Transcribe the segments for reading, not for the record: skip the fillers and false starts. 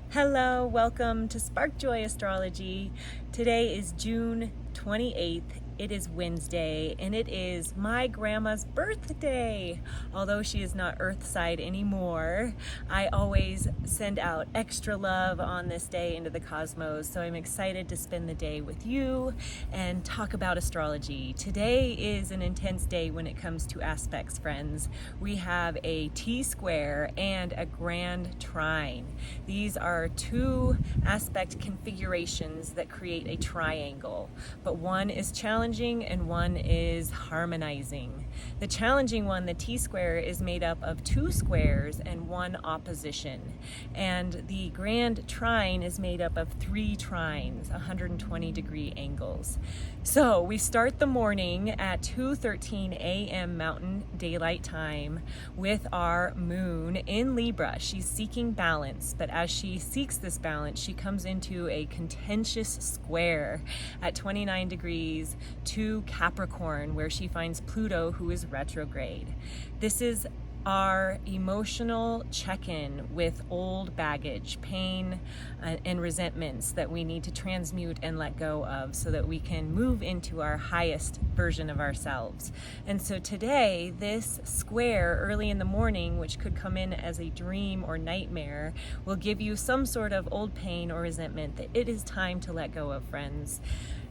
Hello, welcome to Spark Joy Astrology. Today is June 28th. It is Wednesday, and it is my grandma's birthday. Although she is not Earthside anymore, I always send out extra love on this day into the cosmos, so I'm excited to spend the day with you and talk about astrology. Today is an intense day when it comes to aspects, friends. We have a T Sqaure and a Grand Trine. These are two aspect configurations that create a triangle, but one is challenging and one is harmonizing. The challenging one, the T Sqaure, is made up of two squares and one opposition, and the Grand Trine is made up of three trines, 120-degree angles. So we start the morning at 2:13 a.m. Mountain Daylight Time with our moon in Libra. She's seeking balance, but as she seeks this balance, she comes into a contentious square at 29 degrees to Capricorn, where she finds Pluto, who is retrograde. This is our emotional check-in with old baggage, pain, and resentments that we need to transmute and let go of so that we can move into our highest version of ourselves. And so today, this square early in the morning, which could come in as a dream or nightmare, will give you some sort of old pain or resentment that it is time to let go of, friends.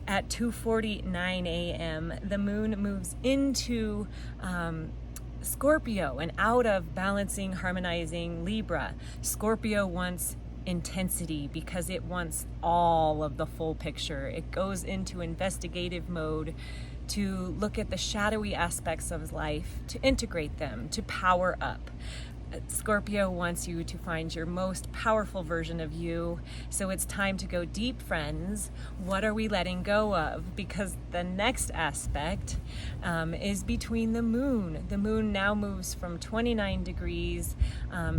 At 2:49 a.m., the moon moves into Scorpio and out of balancing, harmonizing Libra. Scorpio wants intensity because it wants all of the full picture. It goes into investigative mode to look at the shadowy aspects of life, to integrate them, to power up. Scorpio wants you to find your most powerful version of you. So it's time to go deep, friends. What are we letting go of? Because the next aspect is between the moon. The moon now moves from 29 degrees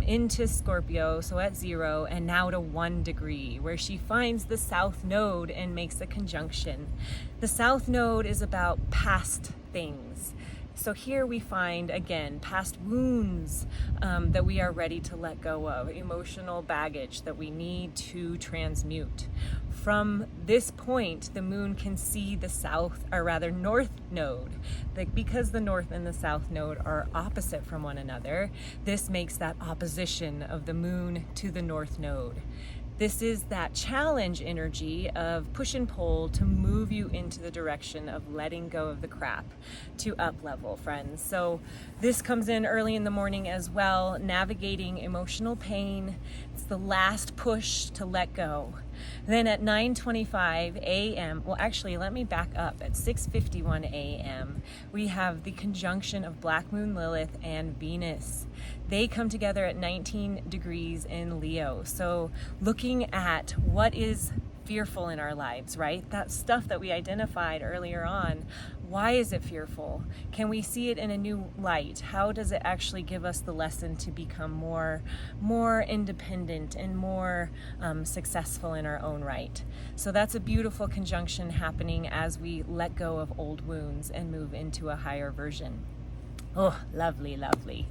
into Scorpio, so at 0, and now to 1 degree, where she finds the South Node and makes a conjunction. The South Node is about past things. So here we find, again, past wounds that we are ready to let go of, emotional baggage that we need to transmute. From this point, the moon can see the south, or rather north node. Because the north and the south node are opposite from one another, this makes that opposition of the moon to the north node. This is that challenge energy of push and pull to move you into the direction of letting go of the crap, to up level, friends. So this comes in early in the morning as well, navigating emotional pain. It's the last push to let go. Then at 9:25 a.m., well, actually, let me back up. At 6:51 a.m., we have the conjunction of Black Moon Lilith and Venus. They come together at 19 degrees in Leo. So looking at what is fearful in our lives, right? That stuff that we identified earlier on. Why is it fearful? Can we see it in a new light? How does it actually give us the lesson to become more independent and more successful in our own right? So that's a beautiful conjunction happening as we let go of old wounds and move into a higher version. Oh, lovely, lovely.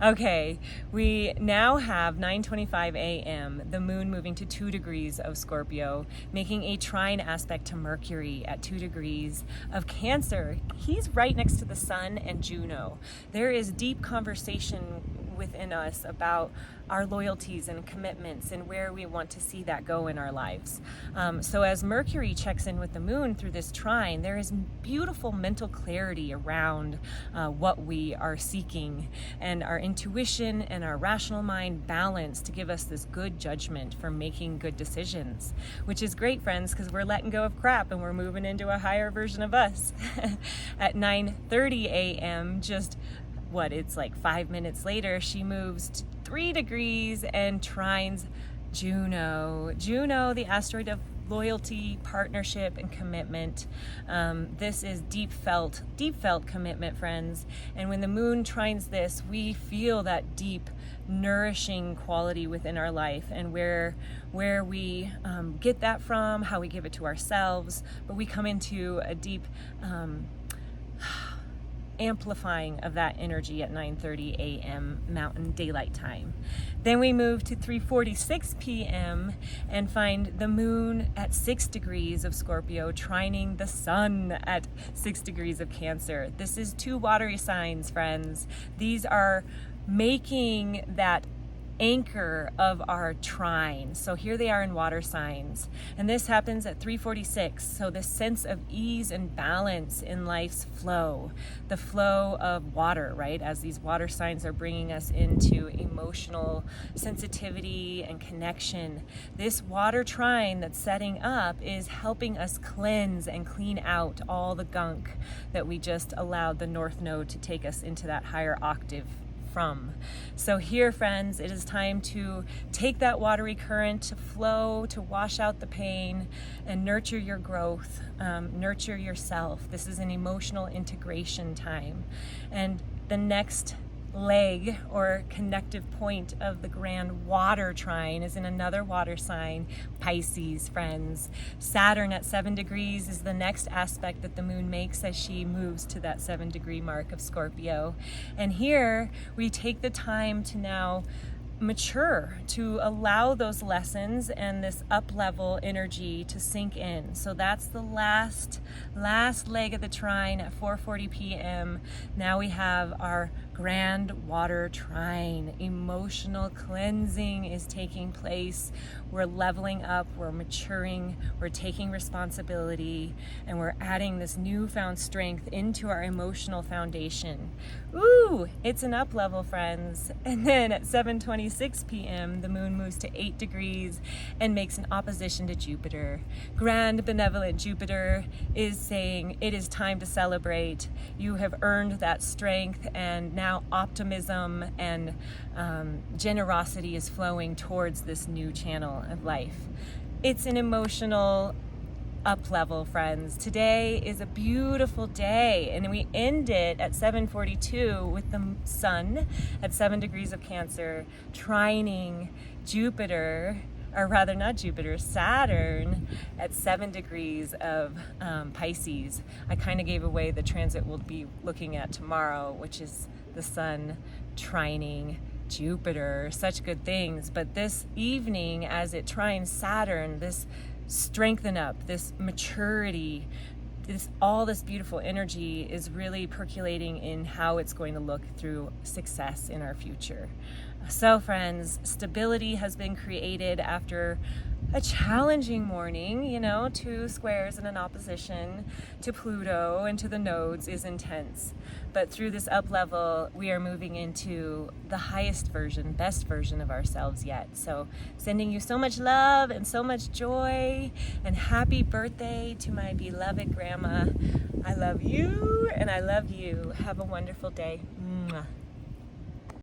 Okay, we now have 9:25 a.m., the moon moving to 2 degrees of Scorpio, making a trine aspect to Mercury at 2 degrees of Cancer. He's right next to the sun and Juno. There is deep conversation within us about our loyalties and commitments and where we want to see that go in our lives. So as Mercury checks in with the moon through this trine, there is beautiful mental clarity around what we are seeking, and our intuition and our rational mind balance to give us this good judgment for making good decisions, which is great, friends, because we're letting go of crap and we're moving into a higher version of us. At 9:30 a.m., it's like 5 minutes later, she moves to 3 degrees and trines Juno. Juno, the asteroid of loyalty, partnership, and commitment. This is deep felt commitment, friends. And when the moon trines this, we feel that deep, nourishing quality within our life, and where we get that from, how we give it to ourselves. But we come into a deep amplifying of that energy at 9:30 a.m. Mountain Daylight Time. Then we move to 3:46 p.m. and find the moon at 6 degrees of Scorpio, trining the sun at 6 degrees of Cancer. This is two watery signs, friends. These are making that anchor of our trine. So here they are in water signs, and this happens at 3:46. So this sense of ease and balance in life's flow, the flow of water, right? As these water signs are bringing us into emotional sensitivity and connection. This water trine that's setting up is helping us cleanse and clean out all the gunk that we just allowed the North Node to take us into that higher octave from. So here, friends, it is time to take that watery current to flow, to wash out the pain and nurture your growth, nurture yourself. This is an emotional integration time. And the next leg or connective point of the Grand Water Trine is in another water sign, Pisces, friends. Saturn at 7 degrees is the next aspect that the moon makes as she moves to that 7-degree mark of Scorpio. And here we take the time to now mature, to allow those lessons and this up-level energy to sink in. So that's the last leg of the trine at 4:40 p.m. Now we have our Grand Water Trine. Emotional cleansing is taking place. We're leveling up, we're maturing, we're taking responsibility, and we're adding this newfound strength into our emotional foundation. Ooh, it's an up level, friends. And then at 7:26 p.m., the moon moves to 8 degrees and makes an opposition to Jupiter. Grand benevolent Jupiter is saying it is time to celebrate. You have earned that strength, and now optimism and generosity is flowing towards this new channel of life. It's an emotional up level, friends. Today is a beautiful day, and we end it at 7:42 with the sun at 7 degrees of Cancer trining Jupiter, or rather not Jupiter, Saturn at 7 degrees of Pisces. I kind of gave away the transit we'll be looking at tomorrow, which is the sun trining Jupiter. Such good things. But this evening, as it trines Saturn, this strengthen up, this maturity, all this beautiful energy is really percolating in how it's going to look through success in our future. So friends, stability has been created after a challenging morning. 2 squares and an opposition to Pluto and to the nodes is intense. But through this up level, we are moving into the highest version, best version of ourselves yet. So sending you so much love and so much joy, and happy birthday to my beloved grandma. I love you and I love you. Have a wonderful day. Mwah.